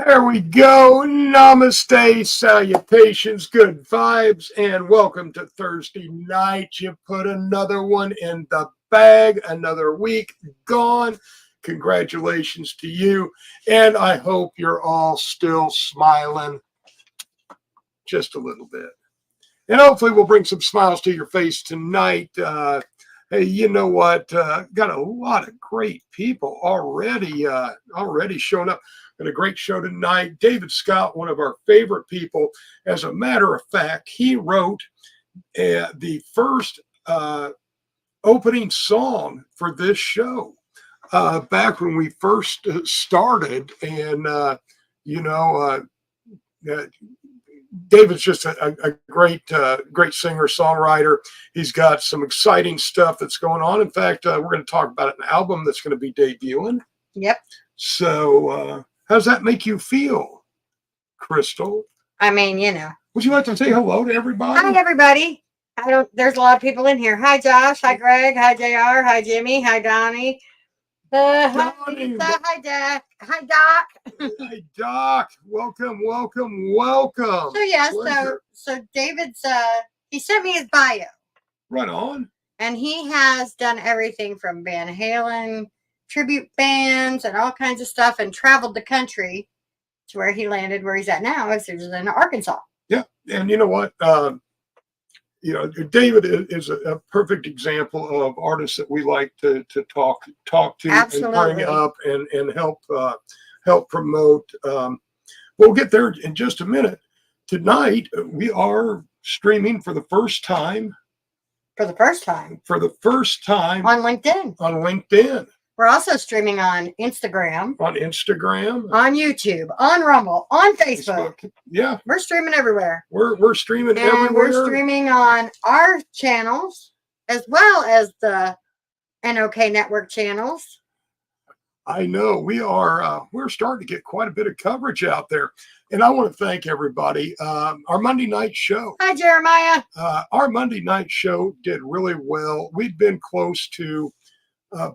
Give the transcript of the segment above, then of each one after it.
There we go. Namaste, salutations, good vibes, and welcome to Thursday night. You put another one in the bag, another week gone. Congratulations to you, and I hope you're all still smiling just a little bit. And hopefully we'll bring some smiles to your face tonight. Hey, you know what? Got a lot of great people already showing up. Got a great show tonight. David Scott, one of our favorite people. As a matter of fact, he wrote the first opening song for this show back when we first started. And, David's just a great singer songwriter. He's got some exciting stuff that's going on. In fact, we're going to talk about an album that's going to be debuting. Yep. So, how's that make you feel, Crystal? I mean, Would you like to say hello to everybody? Hi, everybody. There's a lot of people in here. Hi, Josh. Hi, Greg. Hi, JR. Hi, Jimmy. Hi, Donnie. Hi, Lisa. Hi, Doc. Hi, Doc. Hi, Doc. Welcome. So yeah, so David's he sent me his bio. Right on. And he has done everything from Van Halen, tribute bands, and all kinds of stuff, and traveled the country to where he landed, where he's at now, is in Arkansas. Yeah, and you know what? David is a perfect example of artists that we like to talk to. Absolutely. And bring up and help promote. We'll get there in just a minute. Tonight we are streaming for the first time. For the first time on LinkedIn. We're also streaming on Instagram. On YouTube. On Rumble. On Facebook. Yeah. We're streaming everywhere. We're streaming everywhere. We're streaming on our channels as well as the NOK Network channels. I know. We're starting to get quite a bit of coverage out there. And I want to thank everybody. Our Monday night show. Hi, Jeremiah. Our Monday night show did really well. We've been close to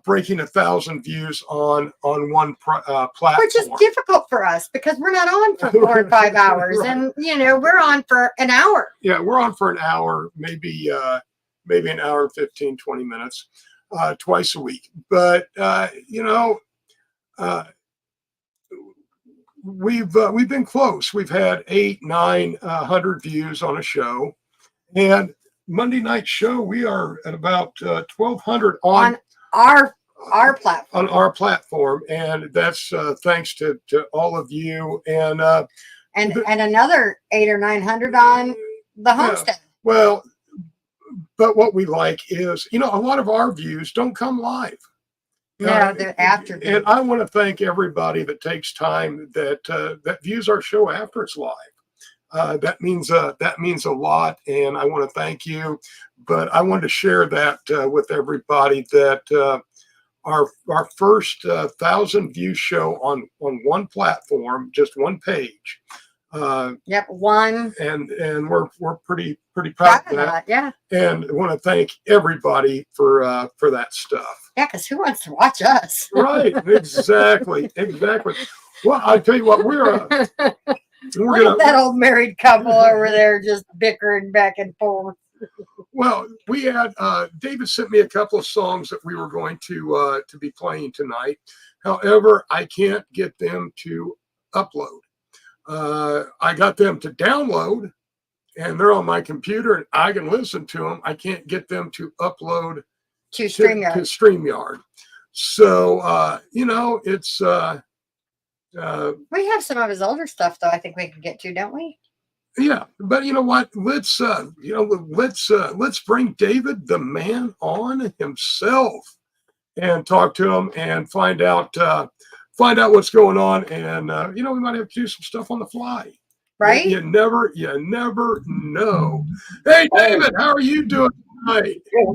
breaking 1,000 views on one platform, which is difficult for us because we're not on for 4 or 5 hours. Right. And we're on for an hour. Yeah, we're on for an hour, maybe an hour and 15, 20 minutes twice a week. But we've been close. We've had 800-900 views on a show, and Monday night show we are at about 1,200 on our platform. On our platform, and that's thanks to all of you, and another 800 or 900 on the homestead. Yeah. Well, but what we like is, a lot of our views don't come live. No, they're after. And I want to thank everybody that takes time that views our show after it's live. That means a lot, and I want to thank you. But I wanted to share that with everybody that our first 1,000 view show on one platform, just one page. Yep, one. And we're pretty proud of that. Yeah. And I want to thank everybody for that stuff. Yeah, because who wants to watch us? Right. Exactly. Well, I tell you what, we're Look at that old married couple over there just bickering back and forth. Well, we had David sent me a couple of songs that we were going to be playing tonight. However, I can't get them to upload. I got them to download, and they're on my computer, and I can listen to them. I can't get them to upload to StreamYard. So it's. We have some of his older stuff, though. I think we can get to, don't we? Yeah, but you know what? Let's bring David the man on himself and talk to him and find out what's going on, and we might have to do some stuff on the fly. Right? You never know. Hey, David, how are you doing tonight? Yeah,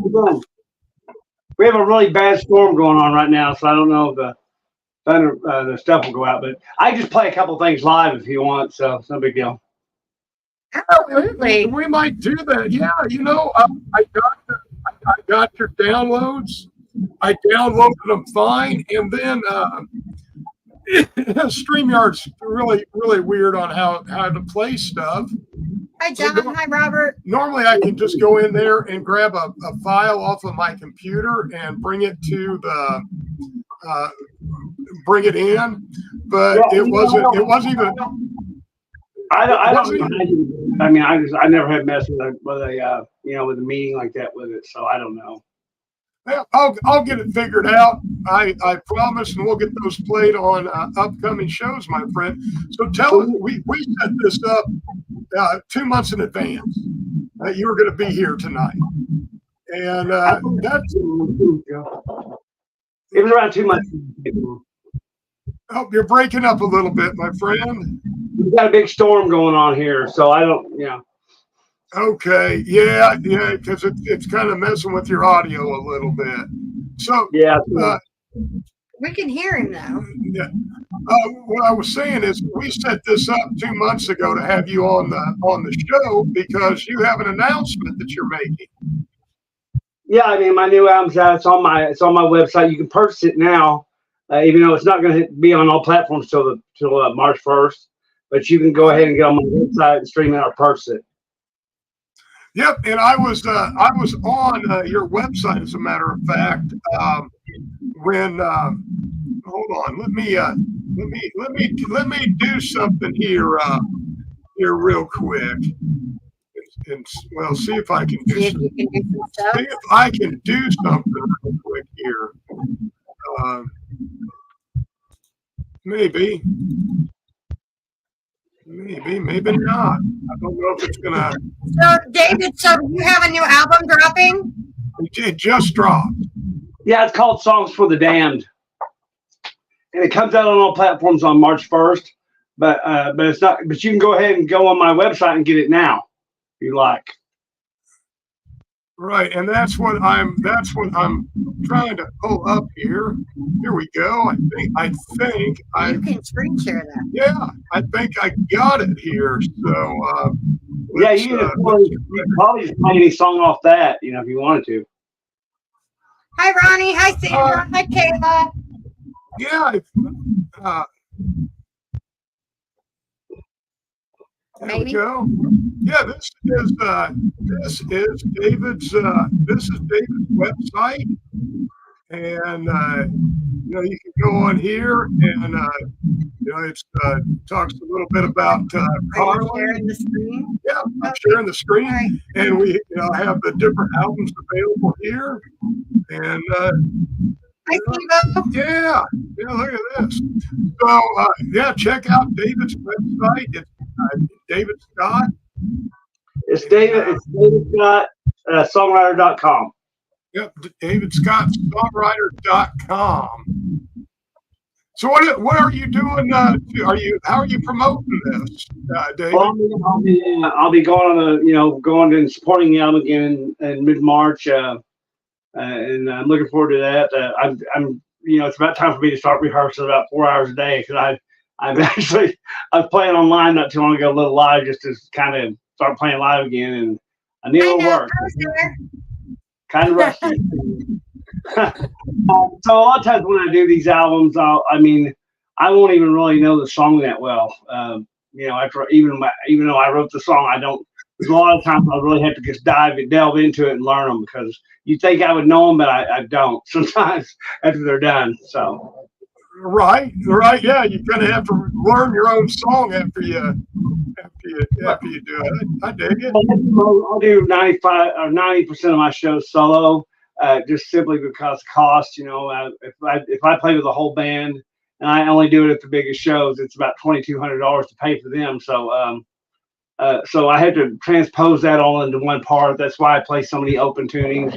we have a really bad storm going on right now, so I don't know if the thunder, the stuff will go out. But I just play a couple things live if you want, so it's no big deal. Absolutely. We might do that. Yeah, I got your downloads. I downloaded them fine, and then StreamYard's really, really weird on how to play stuff. Hi, John. Hi, Robert. Normally, I can just go in there and grab a file off of my computer and bring it to the bring it in, but it wasn't even. I mean, I never had messed with a with a meeting like that with it, so I don't know. Well, I'll get it figured out. I promise, and we'll get those played on upcoming shows, my friend. So tell us, we set this up 2 months in advance. You were going to be here tonight, and that's it was around 2 months. Oh, you're breaking up a little bit, my friend. We've got a big storm going on here, so I don't, Okay, yeah, because it's kind of messing with your audio a little bit. So yeah, we can hear him now. Yeah. What I was saying is, we set this up 2 months ago to have you on the show because you have an announcement that you're making. Yeah, I mean, my new album's out. It's on my website. You can purchase it now, even though it's not going to be on all platforms till March 1st. But you can go ahead and get on my website and stream it or purchase it. Yep, and I was on your website, as a matter of fact. When hold on, let me do something here real quick. And well, see if I can do something. See if I can do something real quick here. Maybe not. I don't know if it's gonna. So, David, so you have a new album dropping? It just dropped. Yeah, it's called Songs for the Damned, and it comes out on all platforms on March 1st. But it's not. But you can go ahead and go on my website and get it now, if you like. Right, and that's what I'm trying to pull up here. Here we go. I think you can screen share that. Yeah, I think I got it here. So yeah, you can probably just play any song off that, if you wanted to. Hi, Ronnie. Hi, Sandra. Hi, Kayla. Yeah. There we go. Yeah, this is David's website, and you can go on here and it talks a little bit about Carly. Sharing the screen. Yeah, I'm sharing the screen, right. And we have the different albums available here, and yeah, look at this. So check out David's website. It's David Scott. It's David. It's David Scott, songwriter.com. Yep, David Scott, songwriter.com. So what are you doing? How are you promoting this, David? Well, I'll be going on going and supporting the album again in mid-March, and I'm looking forward to that. I'm it's about time for me to start rehearsing about 4 hours a day because I was playing online not too long ago, a little live, just to kind of start playing live again, and I need a little work. Kind of rusty. So a lot of times when I do these albums, I won't even really know the song that well. After even though I wrote the song, I don't. There's a lot of times I really have to just delve into it and learn them because you think I would know them, but I don't. Sometimes after they're done, so. Right. Yeah, you kind of have to learn your own song after you do it. I dig it. I'll do 95 or 90% of my shows solo, just simply because cost. If I play with a whole band and I only do it at the biggest shows, it's about $2,200 to pay for them. So so I had to transpose that all into one part. That's why I play so many open tunings.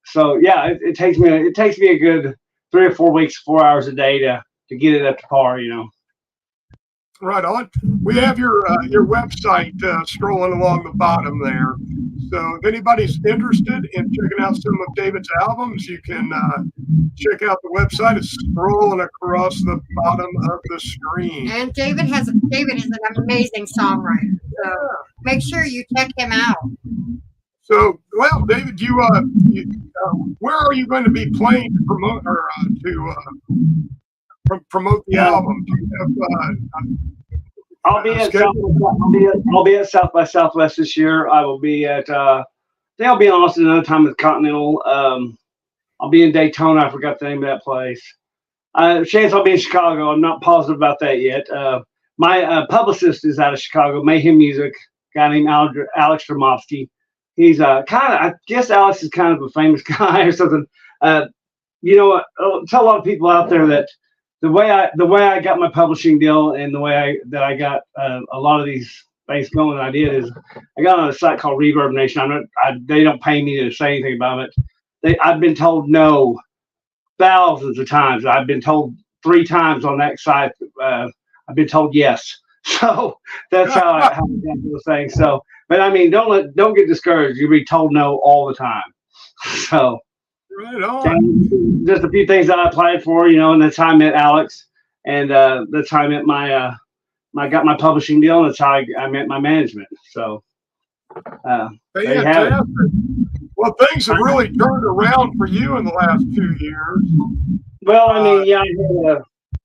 So yeah, it takes me a good 3 or 4 weeks, 4 hours a day to get it up to par, Right on. We have your website scrolling along the bottom there. So if anybody's interested in checking out some of David's albums, you can check out the website. It's scrolling across the bottom of the screen. And David is an amazing songwriter. So make sure you check him out. So, well, David, where are you going to be playing to promote or to promote the album? Do you have, I'll be at I'll be at South by Southwest this year. I will be at I think I'll be in Austin another time with Continental. I'll be in Daytona. I forgot the name of that place. Chance I'll be in Chicago. I'm not positive about that yet. My publicist is out of Chicago, Mayhem Music, a guy named Alex Dramovsky. He's kind of, I guess Alex is kind of a famous guy or something. You know, I'll tell a lot of people out there that the way I got my publishing deal and the way I got a lot of these things going, I did is I got on a site called Reverb Nation. They don't pay me to say anything about it. I've been told no thousands of times. I've been told 3 times on that site. I've been told yes. So that's how I got the thing. So, but I mean, don't get discouraged. You'll be told no all the time. So, right on. Just a few things that I applied for, you know, and that's how I met Alex, and that's how I met I got my publishing deal, and that's how I met my management. So, there you have it. Well, things have really turned around for you in the last 2 years. Well, I mean, yeah,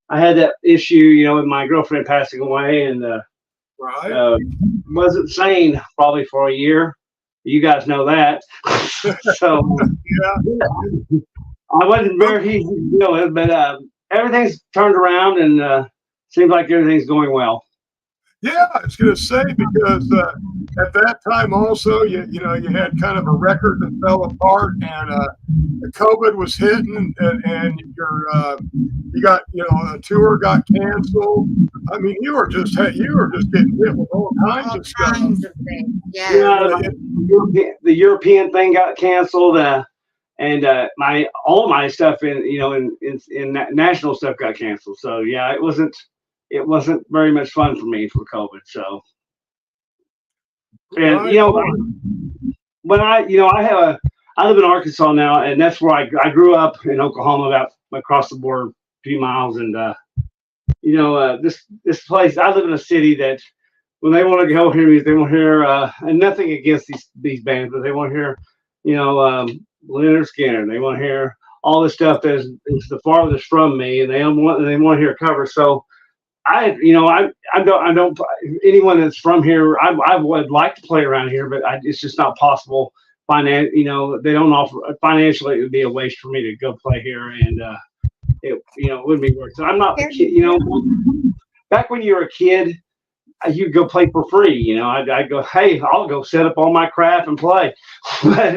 I had that issue, you know, with my girlfriend passing away, and wasn't sane probably for a year. You guys know that. So yeah, I wasn't very easy to deal with, but everything's turned around, and seems like everything's going well. Yeah, I was going to say, because at that time also, you had kind of a record that fell apart, and COVID was hitting, and you got, a tour got canceled. I mean, you were just getting hit with all kinds of stuff. Things. Yeah. The European thing got canceled, and all my stuff in national stuff got canceled. So yeah, it wasn't very much fun for me for COVID. So, and when I live in Arkansas now, and that's where I grew up in Oklahoma, about across the border, a few miles, and this place, I live in a city that when they want to go hear music, they want to hear, and nothing against these bands, but they want to hear, Leonard Skinner. They want to hear all this stuff that is the farthest from me, and they want to hear covers. So I don't. Anyone that's from here, I would like to play around here, but it's just not possible. They don't offer financially. It would be a waste for me to go play here, and it wouldn't be worth it. So I'm not a kid. Back when you were a kid, you'd go play for free. I'd go, hey, I'll go set up all my crap and play. But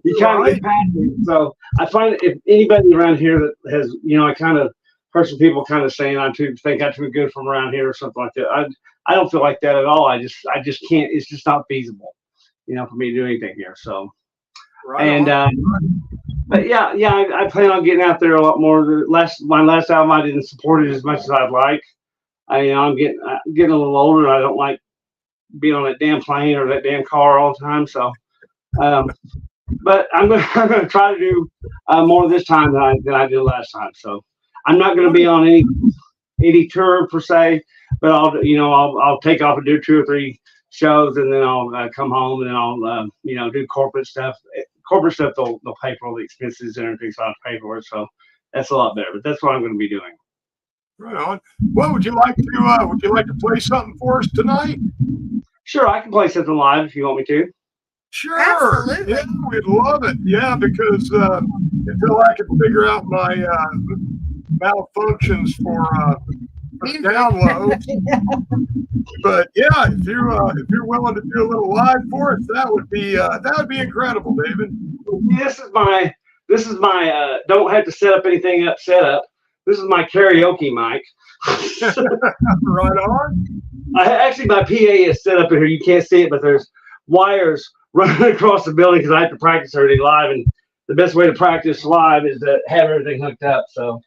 you kind of get past it. So I find if anybody around here that has, I kind of heard some people kind of saying I'm too good from around here or something like that. I don't feel like that at all. I just can't. It's just not feasible, for me to do anything here. So, but yeah, I plan on getting out there a lot more. My last album, I didn't support it as much as I'd like. I'm getting a little older, and I don't like being on that damn plane or that damn car all the time. So, but I'm gonna try to do more this time than I did last time. So I'm not gonna be on any tour per se, but I'll take off and do 2 or 3 shows, and then I'll come home, and then I'll do corporate stuff. Corporate stuff, they'll pay for all the expenses and everything, so I don't pay for it. So that's a lot better. But that's what I'm going to be doing. Right on. Well, would you like to play something for us tonight? Sure, I can play something live if you want me to. Sure. Absolutely. Yeah, we'd love it. Yeah, because until I can figure out my malfunctions for downloads. But yeah, if you're willing to do a little live for us, that would be incredible, David. This is my don't have to set up anything setup. This is my karaoke mic. Right on. Actually, my PA is set up in here. You can't see it, but there's wires running across the building because I have to practice everything live. And the best way to practice live is to have everything hooked up. So,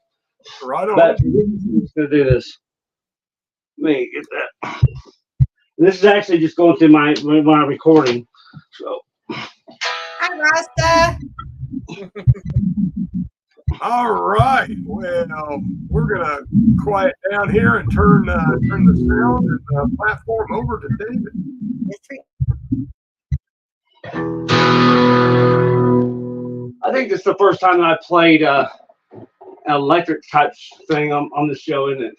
right on. But I'm just gonna do this. Let me get that. This is actually just going through my recording. So. Hi, Rasta. All right. Well, we're gonna quiet down here and turn the sound and the platform over to David. I think this is the first time that I played electric type thing on the show, isn't it?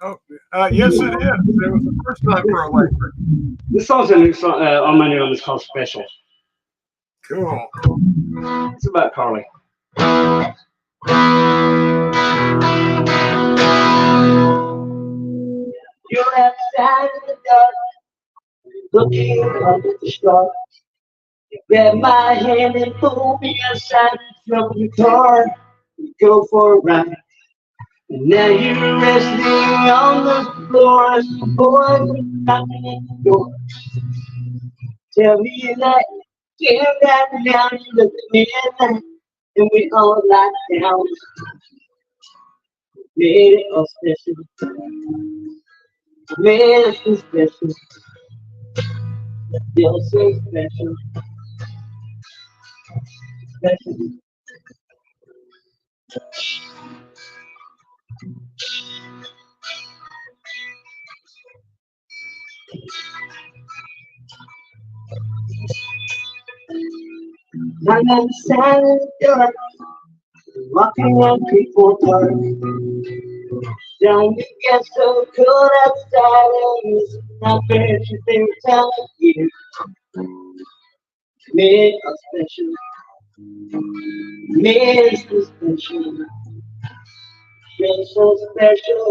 Oh, yes, it is. It was the first time for electric. This song's a new song on my new one. It's called Special. Cool. It's about Carly. You're outside in the dark, looking up at the stars. You grab my hand and pull me aside from your car. We go for a ride. And now you're resting on the floor as the boys are knocking at the door. Tell me that you can't back down, you look at me and we all lie down. Made it all special. Made it so special. You're so special. Special. I'm outside in the dark, walking on people park. Don't you get so cold outside and it's not fair to think time of year. Made us special, made us so special. You're so special.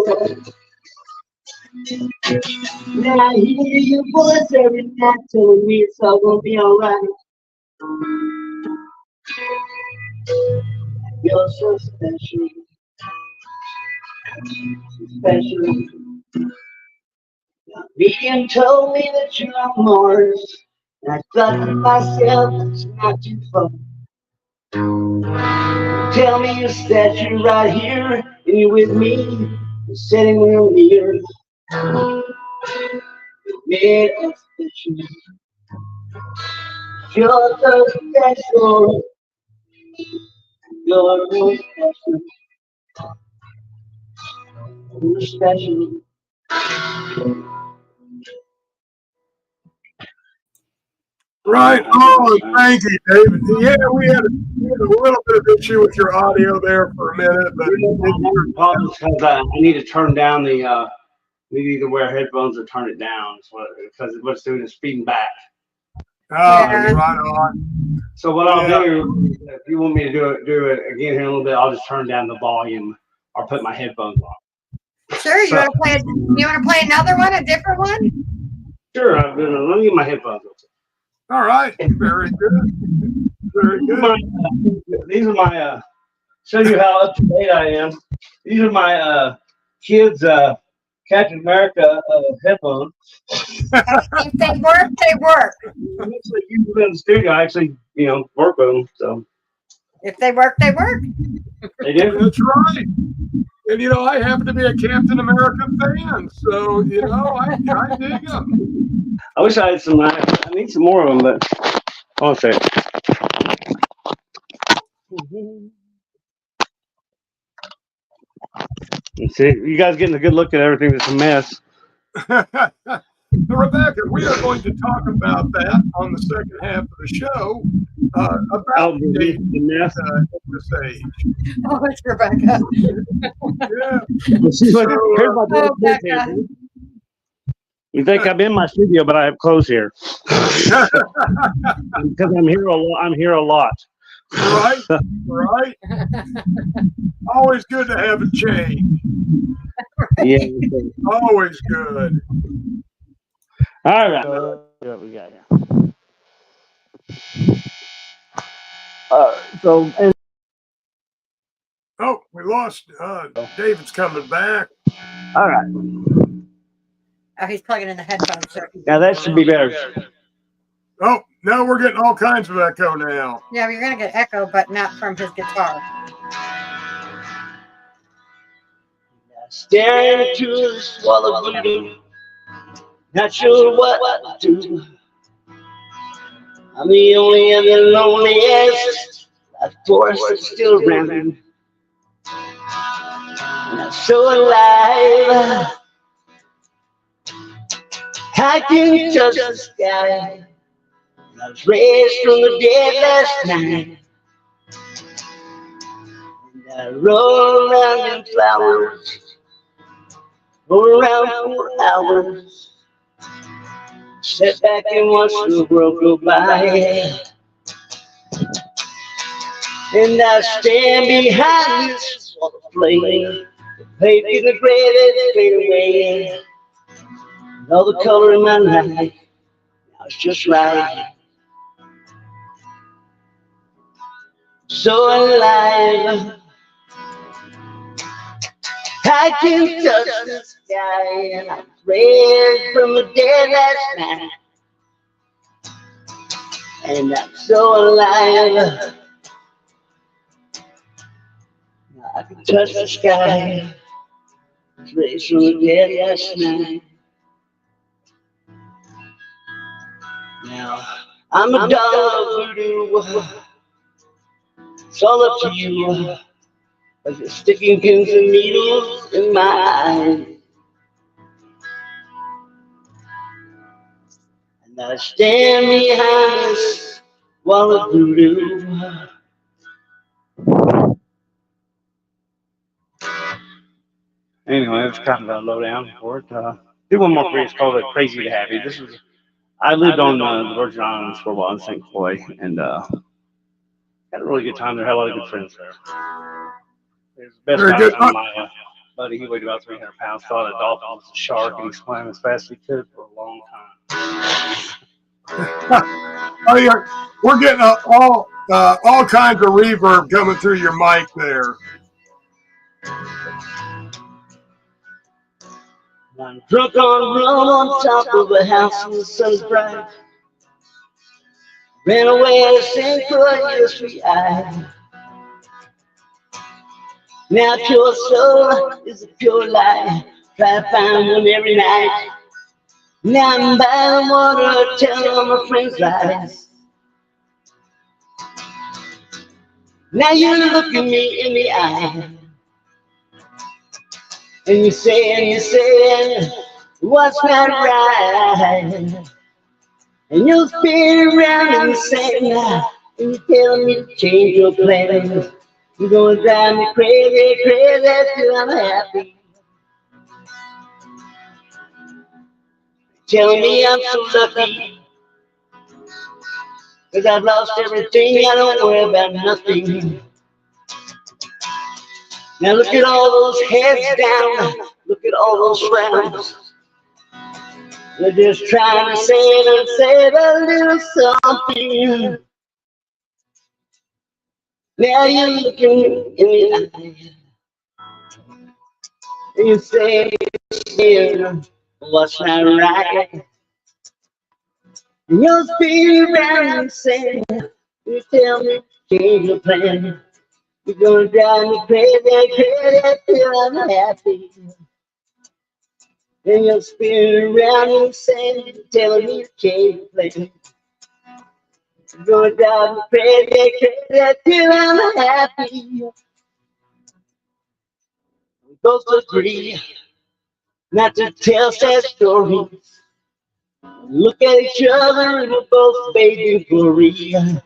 Now I hear your voice every night telling me it's all gonna be alright. You're so special, so special. Medium told me that you're on Mars, and I thought to myself it's not too far. Tell me that you're right here, and you're with me, you're sitting real near. Made us special. You're so special. You're so special. You're special. Right. Oh, thank you, David. Yeah, we had a little bit of issue with your audio there for a minute, but Because I need to turn down the. Need to either wear headphones or turn it down. Because what's doing is speeding back. right on. So what I'll do, if you want me to do it again here in a little bit, I'll just turn down the volume or put my headphones on. Sure, you want to play? You want to play another one, a different one? Sure. Let me get my headphones on. All right. Very good. Very good. These are my show you how up to date I am. These are my kids Captain America headphones. If they work, they work. I actually use them in the studio. I actually, work with them. So If they work, they work. they do. That's right. And I happen to be a Captain America fan, so I dig them. I wish I had some. I need some more of them, but hold on a second. Let's see, you guys getting a good look at everything that's a mess. Rebecca, we are going to talk about that on the second half of the show about the mess at this age. Oh, it's Rebecca. Yeah. Here's my Rebecca. You think I'm in my studio, but I have clothes here because I'm here a lot. I'm here a lot. Right. Always good to have a change. Yeah. Always good. All right. What we got here? Oh, we lost. David's coming back. All right. Oh, he's plugging in the headphones. So. Now that should be better. Oh, now we're getting all kinds of echo now. Yeah, you're gonna get echo, but not from his guitar. Staring into the wall of blue, not sure what to do. I'm the only and the loneliest, a force that's still running. And I'm so alive, I can touch the sky. I was raised from the dead last night. And I roll around in flowers, roll around for hours. Sit back and watch the world go by. And I stand behind this wall of flame. Paint in the gray that's fade away. And all the color in my life, now it's just right. So alive, I can touch the sky, and I prayed from the dead last night. And I'm so alive, I can touch the sky, prayed from the dead last night. Now, I'm a doll of voodoo, it's all up to you. Like you're sticking pins and needles in my eyes. And I stand behind this wall of voodoo. Anyway, it's kind of a lowdown for it. Do one more for you. It's called Crazy to Happy. This was I lived on the Virgin Islands for a while in St. Croix, and had a really good time there. Had a lot of good friends there. It was the best Very good. time of my buddy. He weighed about 300 pounds. Thought a dolphin was a shark, and he swam as fast as he could for a long time. Oh, yeah. We're getting all kinds of reverb coming through your mic there. I'm drunk on rum on top of a house in the sun's bright. Ran away to St. Croix, you're sweet-eyed. Now pure soul is a pure lie. Try to find one every night. Now I'm by the water telling all my friends lies. Now you look at me in the eye. And you're saying, what's not right? And you'll spin around in the sand, and you're telling me to change your plans. You're gonna drive me crazy, crazy till I'm happy. Tell me I'm so lucky, 'cause I've lost everything, I don't worry about nothing. Now look at all those heads down, look at all those frowns. They're just trying to save a little something. Now you're looking in the eye, and you say, what's not right? And you'll spin around and say, you tell me, change your plan. You're gonna drive me crazy, crazy till I'm happy. And you'll spin around and say, telling me to change your plan. You're gonna drive me crazy, crazy till I'm happy. We both agree not to tell sad stories. Look at each other and we're both begging for real.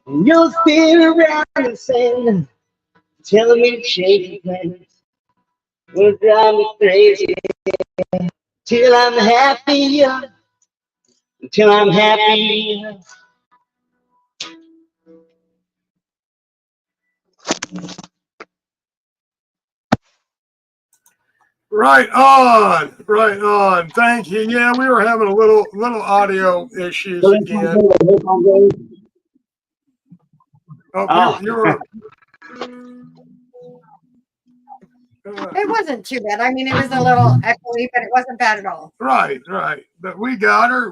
And you'll spin around and say, telling me to change your plans. You'll drive me crazy till I'm happy, until I'm happy. Right on, right on. Thank you. Yeah, we were having a little audio issues again. Oh, you were. It wasn't too bad. I mean, it was a little echoey, but it wasn't bad at all. Right. But we got her.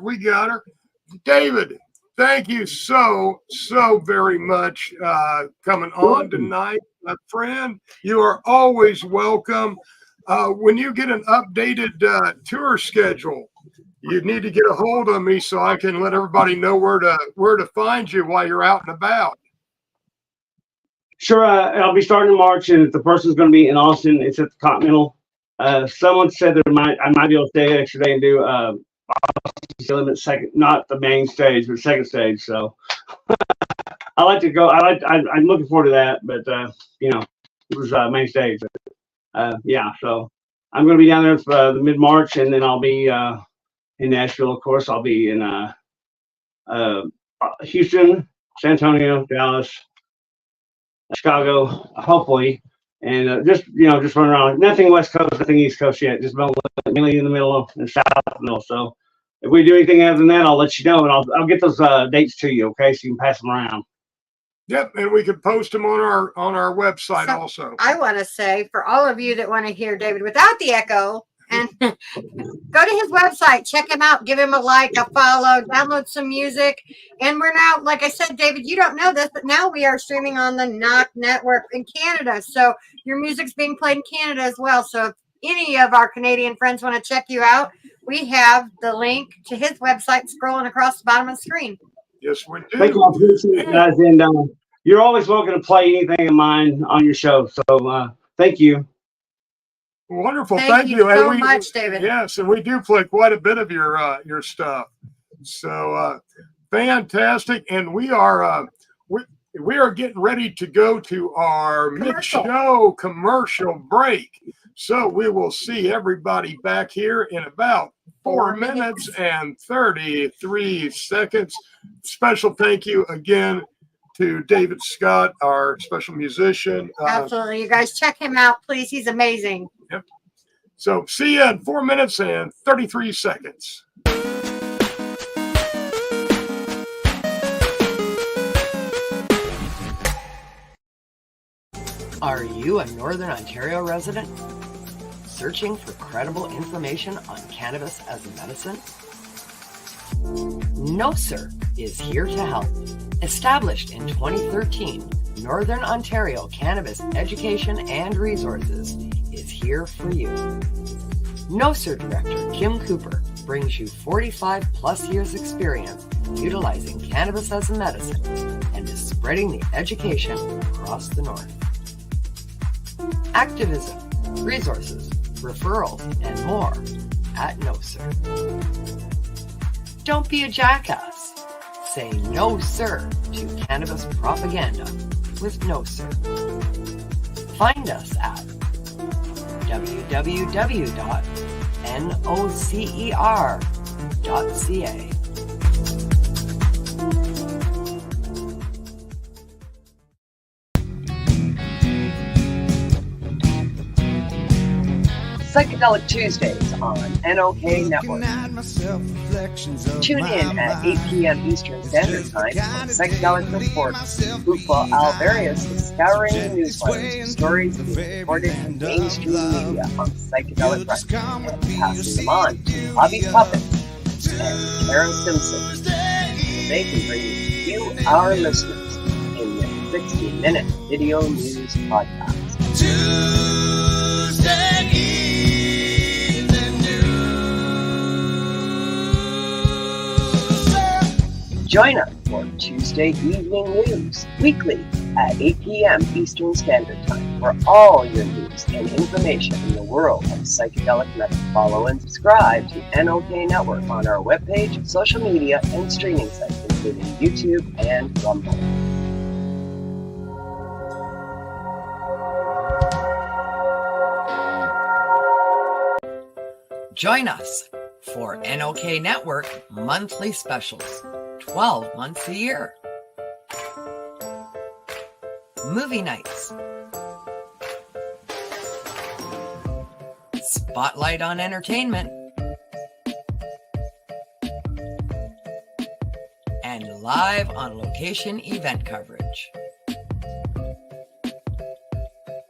David, thank you so very much coming on tonight, my friend. You are always welcome. When you get an updated tour schedule, you need to get a hold of me so I can let everybody know where to find you while you're out and about. Sure, I'll be starting in March, and if the person's going to be in Austin, it's at the Continental. Someone said I might be able to stay an extra day and do Limit second, not the main stage, but second stage. So I like to go. I'm looking forward to that. But it was main stage. But, yeah. So I'm going to be down there for the mid-March, and then I'll be in Nashville. Of course, I'll be in Houston, San Antonio, Dallas, Chicago, hopefully, and just run around. Nothing West Coast, nothing East Coast yet. Just mainly in the middle and south of the middle. So if we do anything other than that, I'll let you know, and I'll get those dates to you, okay? So you can pass them around. Yep, and we could post them on our website also. I want to say for all of you that want to hear David without the echo, and go to his website, check him out, give him a like, a follow, download some music. And we're now, like I said, David, you don't know this, but now we are streaming on the Knock Network in Canada. So your music's being played in Canada as well. So if any of our Canadian friends want to check you out, we have the link to his website scrolling across the bottom of the screen. Yes, we do. Thank you, I appreciate it, guys. And you're always welcome to play anything of mine on your show. So thank you. Wonderful. Thank you so much, David. Yes, and we do play quite a bit of your stuff. So fantastic. And we are getting ready to go to our mid-show commercial break. So we will see everybody back here in about 4 minutes and 33 seconds. Special thank you again to David Scott, our special musician. Absolutely. You guys check him out, please. He's amazing. Yep. So see you in 4 minutes and 33 seconds. Are you a Northern Ontario resident? Searching for credible information on cannabis as a medicine? No Sir is here to help. Established in 2013, Northern Ontario Cannabis Education and Resources is here for you. No Sir Director Kim Cooper brings you 45 plus years experience utilizing cannabis as a medicine and is spreading the education across the North. Activism, resources, referrals, and more at No Sir. Don't be a jackass. Say no sir to cannabis propaganda with No Sir. Find us at www.nocer.ca. Psychedelic Tuesdays on NOK Network. Tune in at 8 p.m. Eastern Standard Time on Psychedelic Reports. Lupa Alvarius is scouring the newsletters for stories being reported in mainstream media on psychedelic records and passing them on to Hobby Puppets and Karen Simpson. They can bring you our listeners in their 60-minute video news podcast. Tuesday evening news. Join us for Tuesday Evening News, weekly at 8 p.m. Eastern Standard Time for all your news and information in the world of psychedelic medicine. Follow and subscribe to NOK Network on our webpage, social media, and streaming sites, including YouTube and Rumble. Join us for NOK Network monthly specials, 12 months a year. Movie nights. Spotlight on entertainment. And live on location event coverage.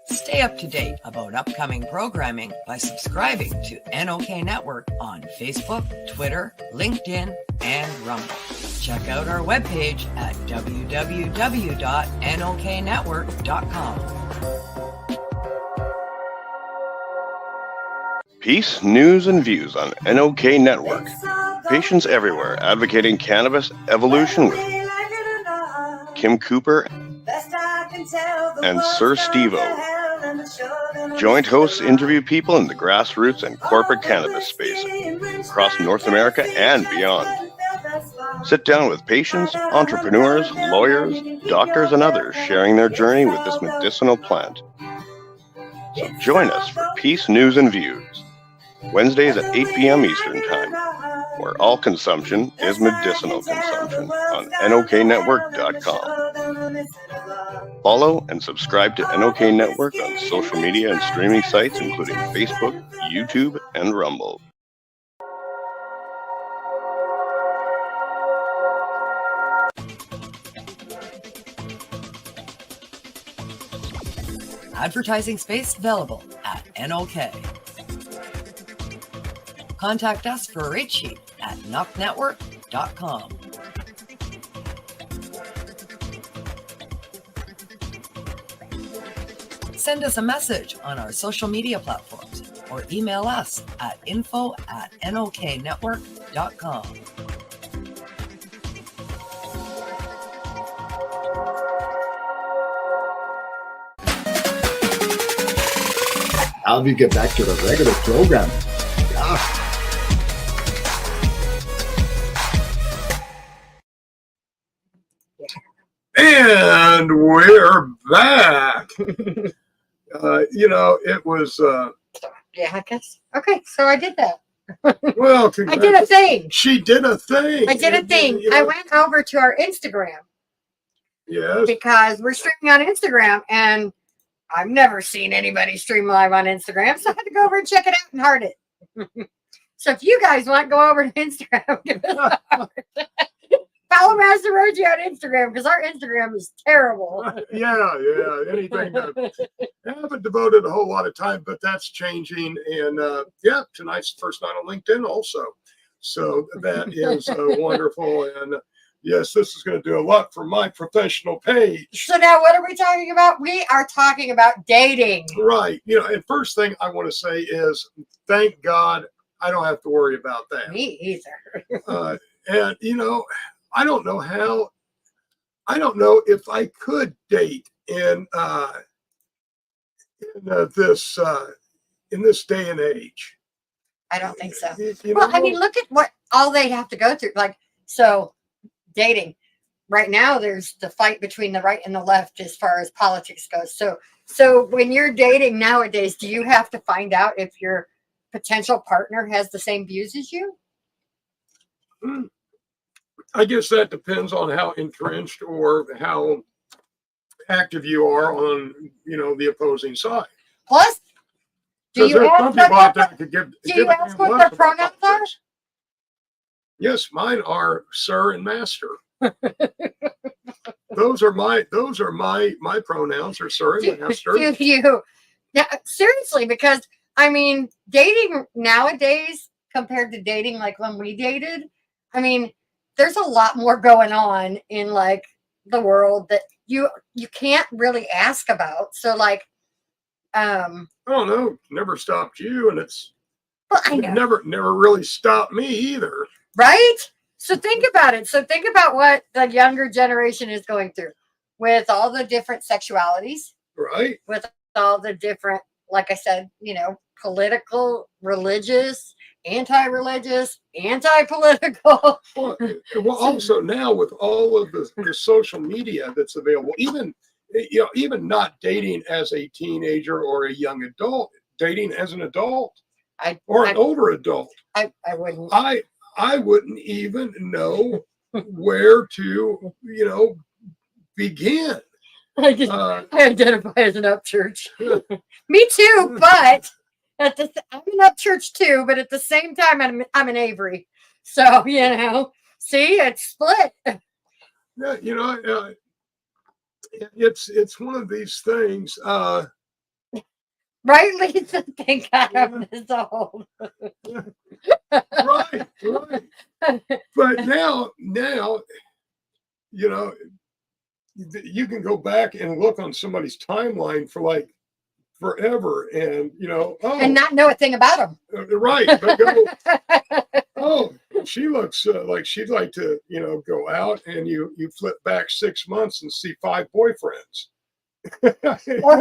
Stay up to date about upcoming programming by subscribing to NOK Network on Facebook, Twitter, LinkedIn, and Rumble. Check out our webpage at www.noknetwork.com. Peace, news, and views on NOK Network. Patients everywhere advocating cannabis evolution with Kim Cooper and Sir Steve-O. Joint hosts interview people in the grassroots and corporate cannabis space. across North America and beyond. Sit down with patients, entrepreneurs, lawyers, doctors, and others sharing their journey with this medicinal plant. So join us for Peace, News, and Views, Wednesdays at 8 p.m. Eastern Time, where all consumption is medicinal consumption on NOKnetwork.com. Follow and subscribe to NOK Network on social media and streaming sites including Facebook, YouTube, and Rumble. Advertising space available at NOK. Contact us for a rate sheet at NOKnetwork.com. Send us a message on our social media platforms or email us at info@NOKnetwork.com. Now we get back to the regular program. Yeah. And we're back. It was, Yeah, I guess. Okay, so I did that. well, I did a thing. She did a thing. I did a thing. I went over to our Instagram Yes. because we're streaming on Instagram, and I've never seen anybody stream live on Instagram, so I had to go over and check it out and heart it. So if you guys want to go over to Instagram, give us a heart. Follow Master Roji on Instagram because our Instagram is terrible. Yeah. Anything. I haven't devoted a whole lot of time, but that's changing. And tonight's the first night on LinkedIn also. So that is wonderful. And yes, this is going to do a lot for my professional page. So now what are we talking about? We are talking about dating. Right. And first thing I want to say is thank God I don't have to worry about that. Me either. And, I don't know if I could date in this day and age. I don't think so. Well, I mean, look at what all they have to go through. So dating right now, there's the fight between the right and the left as far as politics goes. So when you're dating nowadays, do you have to find out if your potential partner has the same views as you? I guess that depends on how entrenched or how active you are on, the opposing side. Plus, do you ask what their pronouns are? Yes, mine are sir and master. Those are my pronouns are sir and master. Yeah, seriously, because I mean, dating nowadays compared to dating like when we dated, I mean, there's a lot more going on in the world that you can't really ask about. So oh no, never stopped you, and it's I know. never really stopped me either. Right? So think about it. So think about what the younger generation is going through with all the different sexualities. Right. With all the different, like I said, political, religious, anti-religious, anti-political. Well, also now with all of the social media that's available, even not dating as a teenager or a young adult, dating as an adult an older adult. I wouldn't. I wouldn't even know where to, begin. I identify as an upchurch. Me too, but I'm an upchurch too, but at the same time, I'm an Avery. So, see, it's split. Yeah, it's one of these things. Right, Lisa? Thank God I'm this old. Right. But now, you can go back and look on somebody's timeline for forever, and and not know a thing about them. Right, but go. She looks like she'd like to, go out, and you flip back 6 months and see 5 boyfriends. or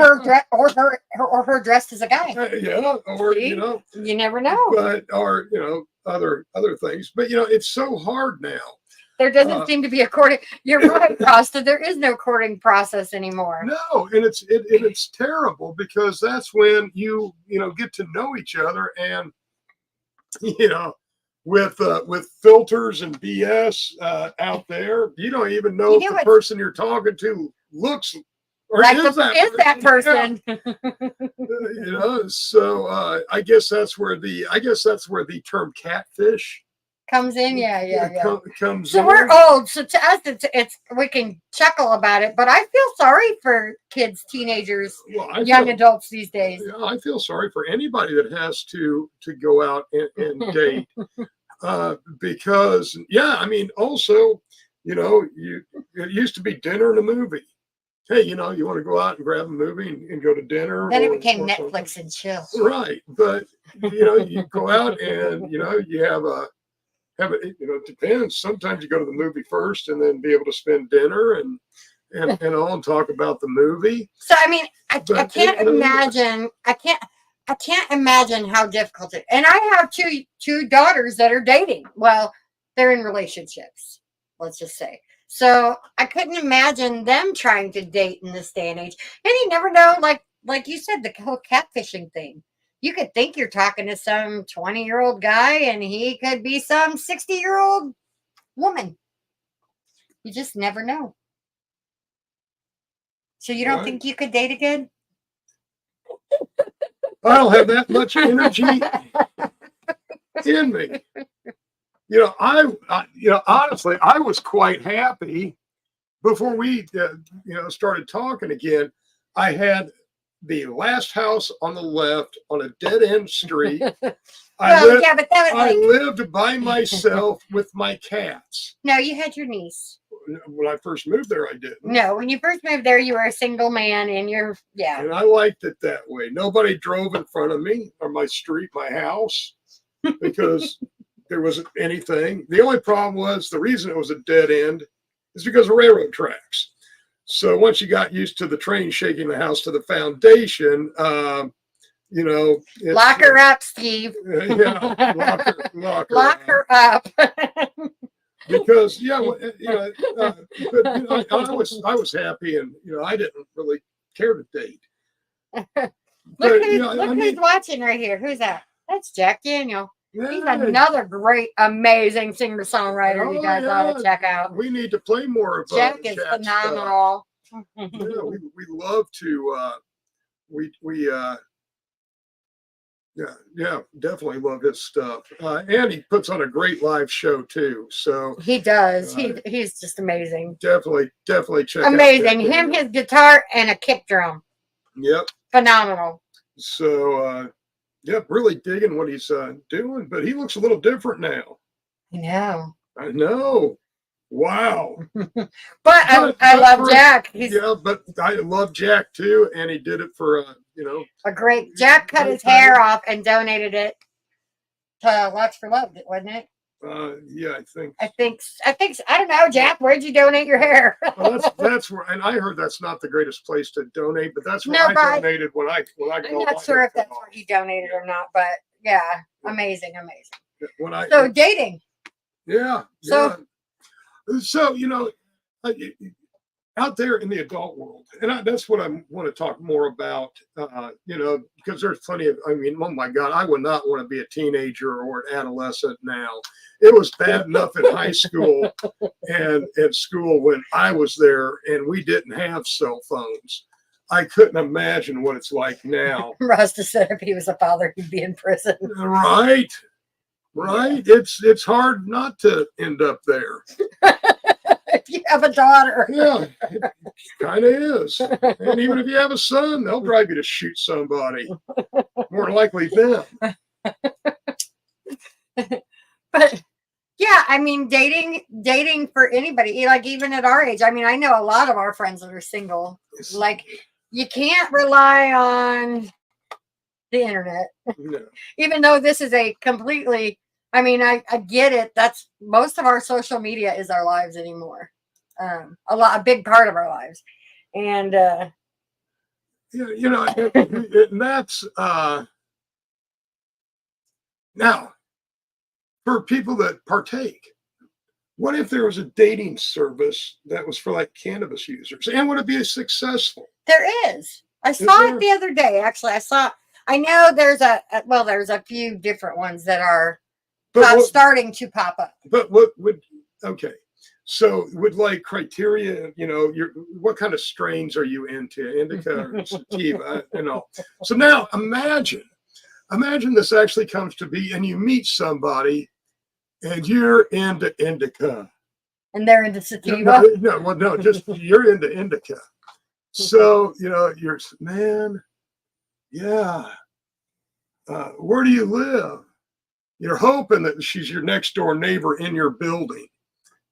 her dressed as a guy. Yeah, or See? You never know. But other things. But it's so hard now. There doesn't seem to be a courting. You're right, Costa. There is no courting process anymore. No, and it's terrible, because that's when you get to know each other, and with filters and BS out there, you don't even know if the person you're talking to looks or like is that person. Yeah. So I guess that's where the term catfish comes in. Yeah. Comes so in. We're old, so to us it's we can chuckle about it, but I feel sorry for kids, teenagers, young adults these days. I feel sorry for anybody that has to go out and date, because also it used to be dinner and a movie. Hey, you want to go out and grab a movie and go to dinner. Then it became Netflix something. And chill. Right, but you go out and you have it depends. Sometimes you go to the movie first and then be able to spend dinner and talk about the movie. So I can't imagine. I can't imagine how difficult it. And I have two daughters that are dating. Well, they're in relationships. Let's just say. So I couldn't imagine them trying to date in this day and age. And you never know, like you said, the whole catfishing thing. You could think you're talking to some 20-year-old guy, and he could be some 60-year-old woman. You just never know. So you don't think you could date again? I don't have that much energy in me. Honestly, I was quite happy before we, started talking again. I had the last house on the left on a dead end street. I lived by myself with my cats. No, you had your niece. When I first moved there, I didn't. No, when you first moved there, you were a single man, and And I liked it that way. Nobody drove in front of me or my street, my house, because there wasn't anything. The only problem was the reason it was a dead end is because of railroad tracks. So once you got used to the train shaking the house to the foundation, lock her up, Steve. Yeah, lock her up. Because I was happy, and I didn't really care to date. Look who's watching right here. Who's that? That's Jack Daniel. He's another great, amazing singer-songwriter you guys ought to check out. We need to play more of Jack is phenomenal. We love to. Definitely love his stuff. And he puts on a great live show too. So he does. He's just amazing. Definitely check amazing. out Him, his guitar, and a kick drum. Yep. Phenomenal. So really digging what he's doing, but he looks a little different now. I know. Wow. but I love Jack. But I love Jack too, and he did it for a great. Jack cut his hair off and donated it to Lots for Love, wasn't it? I think. I don't know, Jack. Where'd you donate your hair? Well, that's where, and I heard that's not the greatest place to donate, but that's where I donated when I. I'm not sure if that's where he donated or not, but yeah, amazing. So dating. Yeah. So out there in the adult world, and that's what I want to talk more about. Because there's plenty of. Oh my God, I would not want to be a teenager or an adolescent now. It was bad enough in high school and at school when I was there, and we didn't have cell phones. I couldn't imagine what it's like now. Rasta said if he was a father, he'd be in prison. Right. It's hard not to end up there. If you have a daughter. Yeah, it kind of is. And even if you have a son, they'll drive you to shoot somebody. More likely them. But yeah, dating for anybody, like even at our age. I know a lot of our friends that are single. Like, you can't rely on the internet. No. Even though this is a completely, I get it. That's most of our social media is our lives anymore. A big part of our lives. And and that's now for people that partake. What if there was a dating service that was for like cannabis users, and would it be successful? There is. I saw it the other day. Actually, I know there's there's a few different ones that are starting to pop up. But what would, okay. So would like criteria, what kind of strains are you into? Indica, sativa, and all. So now imagine this actually comes to be, and you meet somebody and you're into indica. And they're into sativa? No, just you're into indica. So, you're, man, yeah. Where do you live? You're hoping that she's your next door neighbor in your building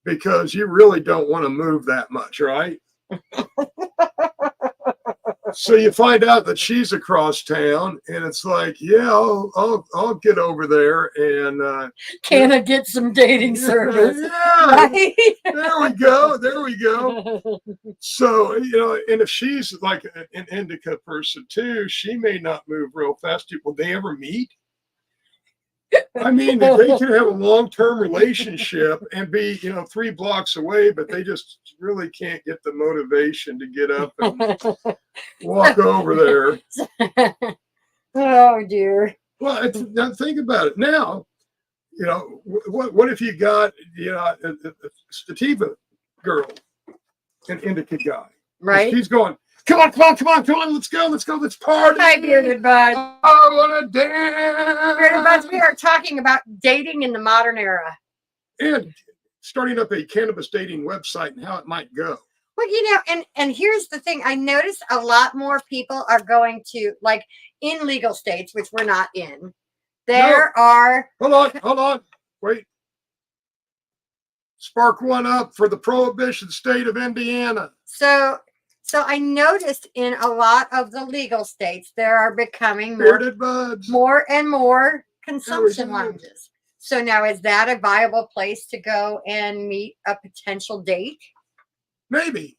because you really don't want to move that much, right? So you find out that she's across town, and it's like, yeah, I'll get over there and can I get some dating service? Yeah, right? There we go. So and if she's like an indica person too, she may not move real fast. Will they ever meet? I mean, they can have a long-term relationship and be, 3 blocks away, but they just really can't get the motivation to get up and walk over there. Oh dear. Well, now think about it. Now, what if you got, a sativa girl, an indica guy, right? He's going, come on, let's go, let's party. Hi, Bearded Bud. I want to dance. Bearded Buds, we are talking about dating in the modern era. And starting up a cannabis dating website and how it might go. Well, and here's the thing. I noticed a lot more people are going to, like, in legal states, which we're not in. There are... Hold on. Wait. Spark one up for the prohibition state of Indiana. So I noticed in a lot of the legal states, there are becoming more and more consumption lounges. So now, is that a viable place to go and meet a potential date? Maybe.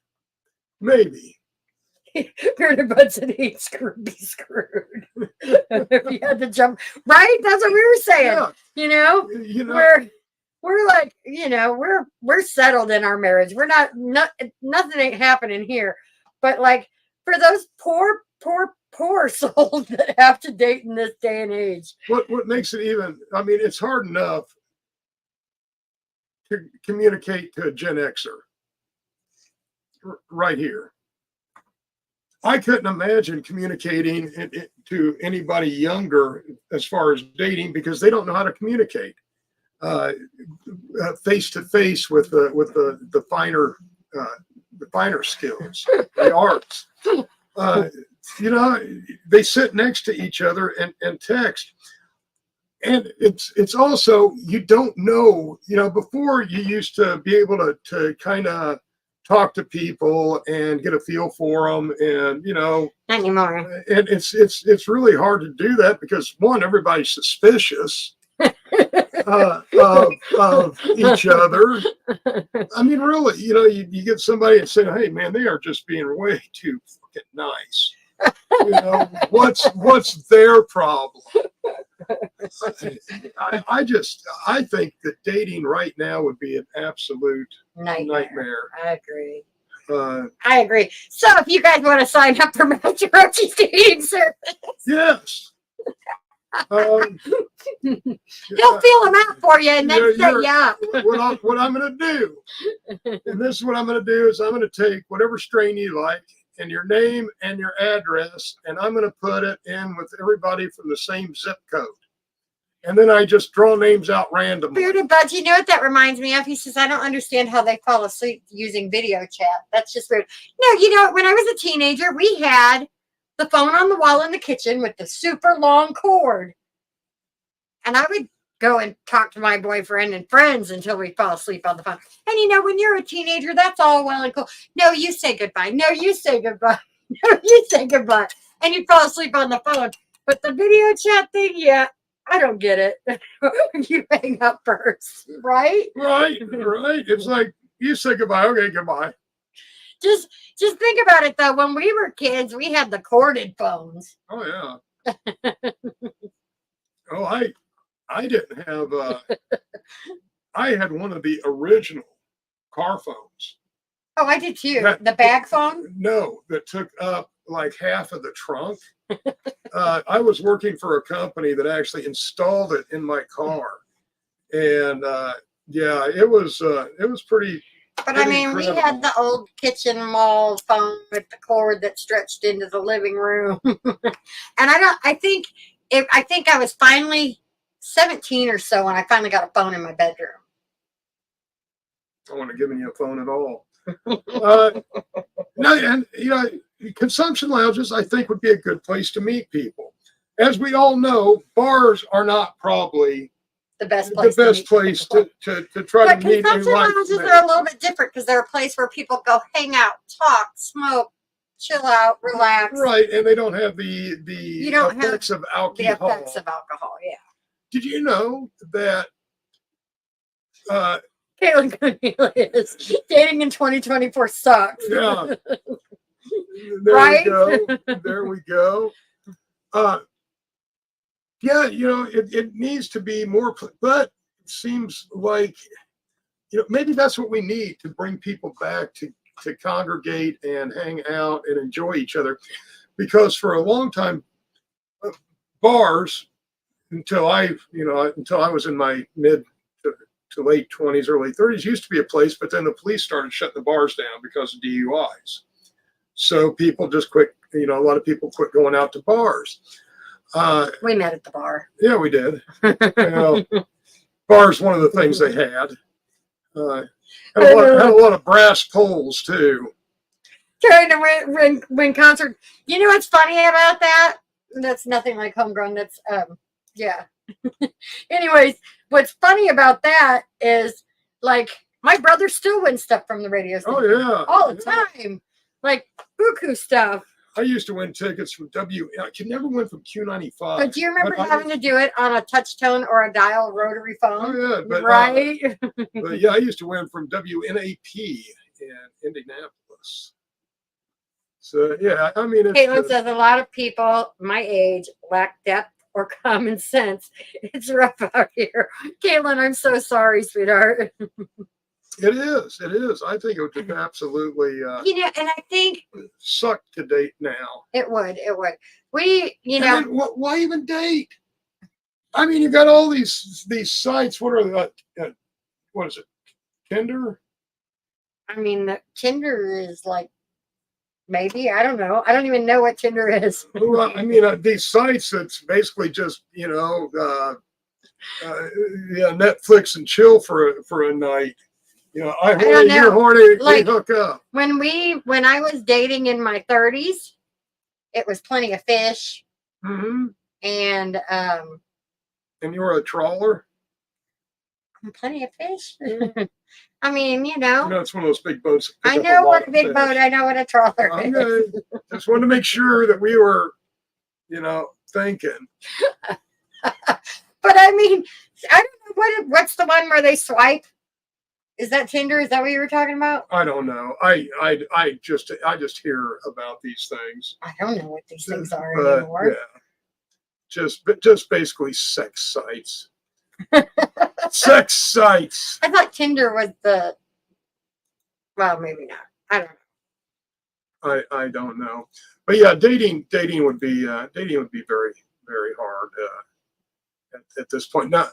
Bearded Bud said he'd be screwed. If you had to jump, right? That's what we were saying. Yeah. We're like, we're settled in our marriage. We're not nothing ain't happening here. But like for those poor souls that have to date in this day and age. What makes it even, I mean, it's hard enough to communicate to a Gen Xer right here. I couldn't imagine communicating to anybody younger as far as dating because they don't know how to communicate face to face with the finer skills, the arts. They sit next to each other and text. And it's also, you don't know, before you used to be able to kind of talk to people and get a feel for them, and not anymore. And it's really hard to do that because one, everybody's suspicious of each other. I mean, really, you get somebody and say, "Hey, man, they are just being way too fucking nice." What's their problem? I think that dating right now would be an absolute nightmare. I agree. So if you guys want to sign up for Machirochi's dating service, yes. He'll feel them out for you and then set you up. What I'm going to do, and this is what I'm going to do, is I'm going to take whatever strain you like and your name and your address, and I'm going to put it in with everybody from the same zip code. And then I just draw names out randomly. Bearded Bud, you know what that reminds me of? He says, I don't understand how they fall asleep using video chat. That's just weird. No, when I was a teenager, we had the phone on the wall in the kitchen with the super long cord. And I would go and talk to my boyfriend and friends until we fall asleep on the phone. And when you're a teenager, that's all well and cool. No, you say goodbye. No, you say goodbye. No, you say goodbye. And you fall asleep on the phone. But the video chat thing, yeah, I don't get it. You hang up first, right? Right. It's like, you say goodbye. Okay, goodbye. Just think about it, though. When we were kids, we had the corded phones. Oh, yeah. I didn't have. I had one of the original car phones. Oh, I did too. That- The bag phone. No, that took up like half of the trunk. I was working for a company that actually installed it in my car, and yeah, it was pretty. But I mean, incredible. we had the old kitchen mall phone with the cord that stretched into the living room. And I think I was finally 17 or so when I finally got a phone in my bedroom. I wouldn't have given you a phone at all. No, and consumption lounges I think would be a good place to meet people. As we all know, bars are not probably The best the place. best place to try But to meet. consumption lounges are a little bit different because they're a place where people go hang out, talk, smoke, chill out, relax. Right, and they don't have the You don't have effects of the alcohol. effects of alcohol. Yeah. Did you know that? Caitlin Cornelius, dating in 2024 sucks. Yeah. Right? There we go. Yeah, it needs to be more, but it seems like, maybe that's what we need to bring people back to congregate and hang out and enjoy each other. Because for a long time, bars, until I was in my mid to late 20s, early 30s, used to be a place, but then the police started shutting the bars down because of DUIs. So people just quit, a lot of people quit going out to bars. We met at the bar. Yeah, we did. Bars, one of the things they had. Had a lot of brass poles too. Trying to win concert. You know what's funny about that? That's nothing like homegrown. That's yeah. Anyways, what's funny about that is like my brother still wins stuff from the radio station. Oh yeah, all the time, like buku stuff. I used to win tickets from I could never win from Q95. But do you remember having to do it on a touch tone or a dial rotary phone? Oh yeah, but right. But yeah, I used to win from WNAP in Indianapolis. So yeah, I mean, Caitlin says a lot of people my age lack depth or common sense. It's rough out here. Caitlin, I'm so sorry, sweetheart. It is. I think it would just absolutely and I think suck to date now. It would. We, why even date? I mean, you got all these sites. What are what is it? Tinder? I mean, the Tinder is like, maybe, I don't know. I don't even know what Tinder is. Well, I mean, these sites that's basically just Netflix and chill for a night. I don't know. You're horny. Like, we hook up. When I was dating in my 30s, it was plenty of fish. Mm-hmm. And you were a trawler. Plenty of fish. I mean, it's one of those big boats. I know what a big boat. I know what a trawler is. Just wanted to make sure that we were, thinking. But I mean, I don't know what's the one where they swipe. Is that Tinder? Is that what you were talking about? I don't know. I just hear about these things. I don't know what these things are anymore. Yeah. Just basically sex sites. Sex sites. I thought Tinder was well, maybe not. I don't know. I don't know. But yeah, dating would be very, very hard at this point. Now,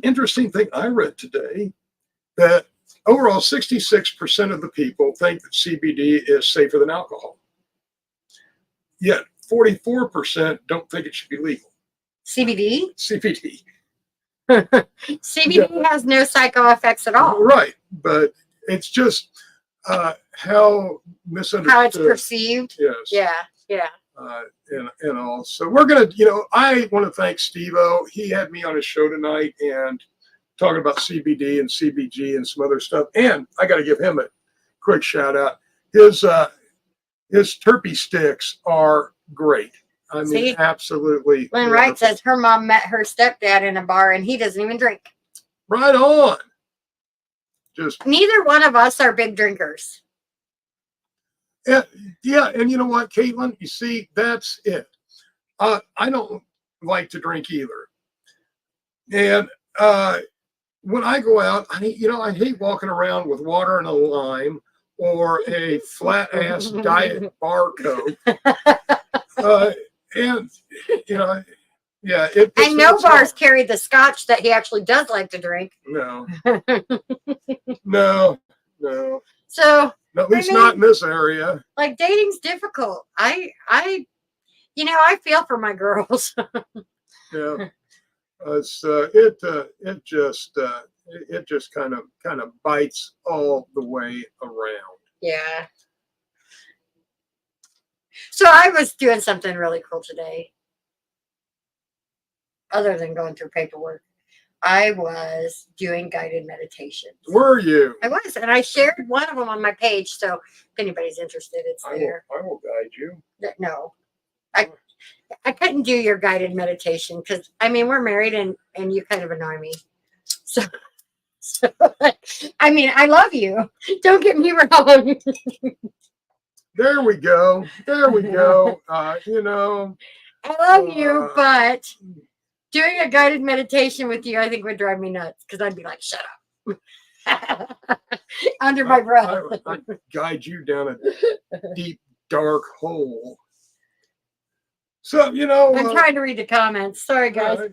interesting thing I read today, that overall 66% of the people think that CBD is safer than alcohol. Yet 44% don't think it should be legal. CBD? CBD. CBD has no psycho effects at all. Right. But it's just how misunderstood. How it's perceived. Yes. Yeah. And all. So we're going to, I want to thank Steve-O. He had me on his show tonight and talking about CBD and CBG and some other stuff. And I got to give him a quick shout out. His terpy sticks are great. I mean, absolutely. Lynn Wright says her mom met her stepdad in a bar and he doesn't even drink. Right on. Just neither one of us are big drinkers. Yeah, and you know what, Caitlin? You see, that's it. I don't like to drink either. And when I go out, I hate walking around with water and a lime or a flat ass diet bar Coke. And yeah, and no bars carry the scotch that he actually does like to drink. No, no. So At least not in this area. Like dating's difficult. I feel for my girls. Yeah, it just kind of bites all the way around. Yeah. So I was doing something really cool today. Other than going through paperwork, I was doing guided meditations. Were you? I was, and I shared one of them on my page. So if anybody's interested, it's there. I will guide you. No, I couldn't do your guided meditation because we're married and you kind of annoy me. So I love you. Don't get me wrong. There we go. I love you, but doing a guided meditation with you, I think would drive me nuts because I'd be like, shut up. Under my breath. I guide you down a deep, dark hole. So, I'm trying to read the comments. Sorry, guys.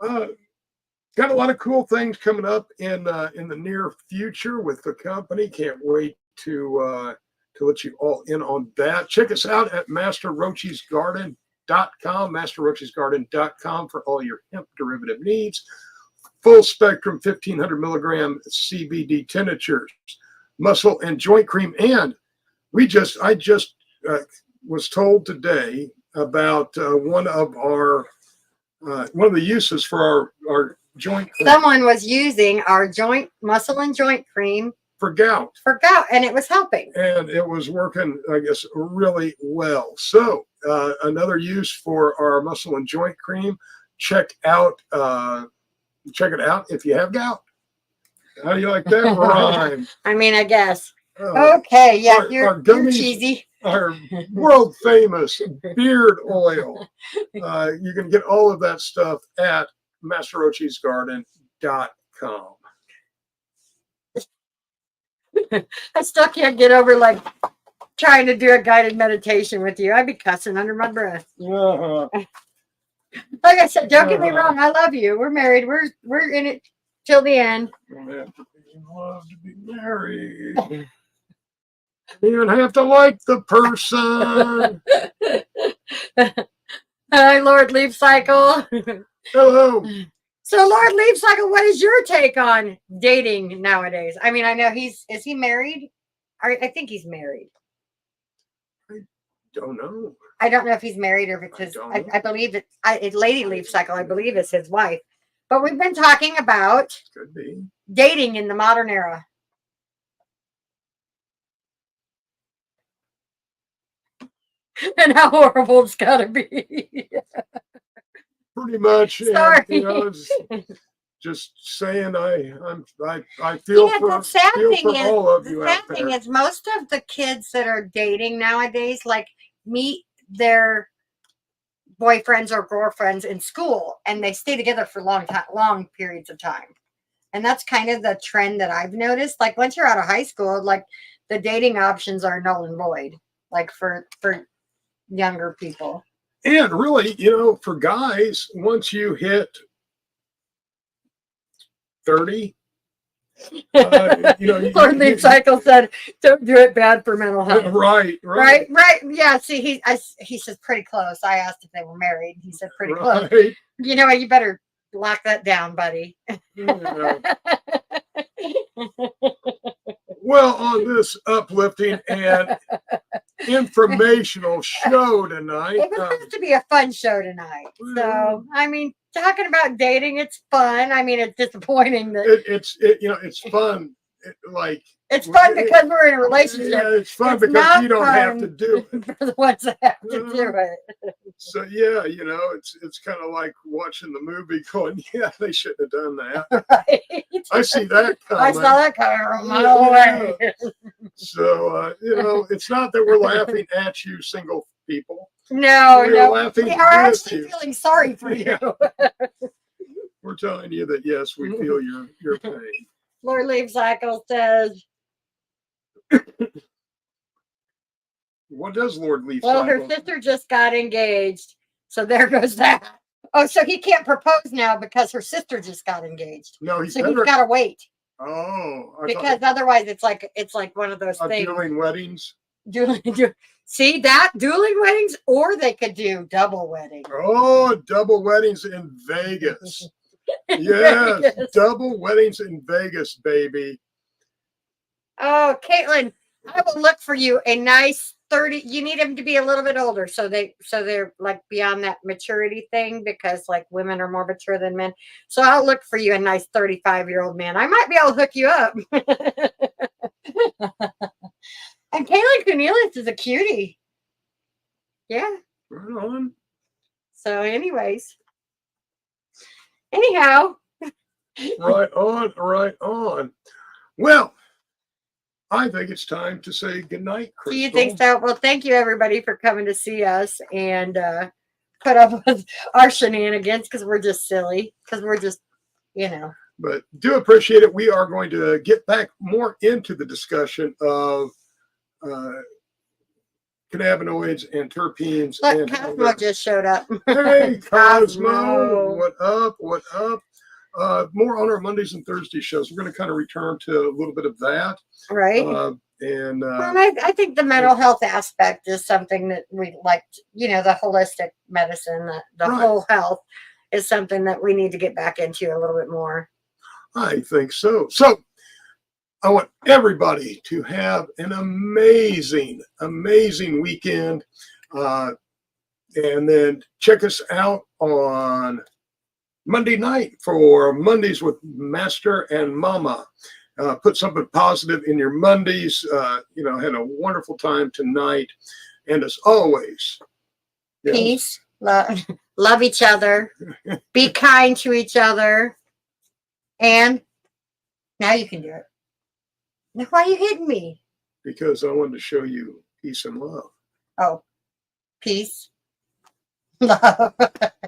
Got a lot of cool things coming up in the near future with the company. Can't wait to let you all in on that. Check us out at masterrochesgarden.com, masterrochesgarden.com for all your hemp derivative needs. Full spectrum 1500 milligram CBD tinctures, muscle and joint cream. And I just was told today about one of the uses for our joint cream. Someone was using our muscle and joint cream for gout, and it was helping. And it was working, I guess, really well. So another use for our muscle and joint cream, check it out if you have gout. How do you like that rhyme? I guess. Okay, yeah, you're cheesy. Our world famous beard oil. You can get all of that stuff at masterrochesgarden.com. I still can't get over trying to do a guided meditation with you. I'd be cussing under my breath. Uh-huh. Like I said, don't get me wrong. I love you. We're married. We're in it till the end. Don't have to be in love to be married. You don't have to like the person. Hi, Lord Leaf Cycle. Hello. So, Lord Leaf Cycle, what is your take on dating nowadays? I know is he married? I think he's married. I don't know. I don't know if he's married or because I believe Lady Leaf Cycle, I believe is his wife. But we've been talking about could be dating in the modern era. And how horrible it's got to be. Pretty much. Sorry. Just saying, I feel for all of you out there. The sad thing is, most of the kids that are dating nowadays, meet their boyfriends or girlfriends in school, and they stay together for long periods of time. And that's kind of the trend that I've noticed. Once you're out of high school, the dating options are null and void. For younger people. And really, for guys, once you hit 30, Lord Leaf Cycle said, "Don't do it bad for mental health." Right. Yeah. See, he says pretty close. I asked if they were married. He said pretty close. You know what? You better lock that down, buddy. Yeah. Well, on this uplifting and informational show tonight, it was supposed to be a fun show tonight. So, talking about dating, it's fun. It's disappointing that it's fun. It's fun because we're in a relationship. Yeah, it's fun because you don't have to do it. For the ones that have to do it. So yeah, it's kind of like watching the movie going, yeah, they shouldn't have done that. Right. I see that coming. I saw that coming a mile away. So it's not that we're laughing at you, single people. No, we're laughing we are with actually you. feeling sorry for you. We're telling you that, yes, we feel your pain. Lord Leaf Cycle says, What does Lord Leaf well, her Cycle? sister just got engaged. So there goes that. Oh, so he can't propose now because her sister just got engaged. No, he's So he's never. got to wait Oh, I because otherwise it's like one of those thought things. dueling weddings. See that dueling weddings, or they could do double weddings. Oh, double weddings in Vegas. Yes, Vegas. double weddings in Vegas, baby. Oh, Caitlin, I will look for you a nice 30. You need them to be a little bit older, so they're like beyond that maturity thing, because like women are more mature than men. So I'll look for you a nice 35-year-old man. I might be able to hook you up. And Caitlin Cornelius is a cutie. Yeah. Right on. So, anyways, anyhow. Right on, right on. Well, I think it's time to say goodnight, Crystal. Do you think so? Well, thank you everybody for coming to see us and put up with our shenanigans, because we're just silly, because we're just, But do appreciate it. We are going to get back more into the discussion of cannabinoids and terpenes. Look, And Cosmo just showed up. Hey, Cosmo. Cosmo. What up? What up? More on our Mondays and Thursday shows. We're going to kind of return to a little bit of that. Right. Well, I think the mental health aspect is something that we like, the holistic medicine, the Right. whole health is something that we need to get back into a little bit more. I think so. So I want everybody to have an amazing, amazing weekend. And then check us out on Monday night for Mondays with Master and Mama. Put something positive in your Mondays. Had a wonderful time tonight. And as always, Peace, love each other, be kind to each other. And now you can do it. Now, why are you hitting me? Because I wanted to show you peace and love. Oh, peace, love,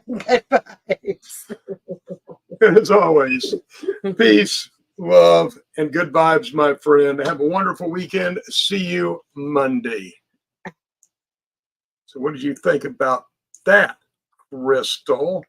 good vibes. As always, peace, love, and good vibes, my friend. Have a wonderful weekend. See you Monday. So what did you think about that, Crystal?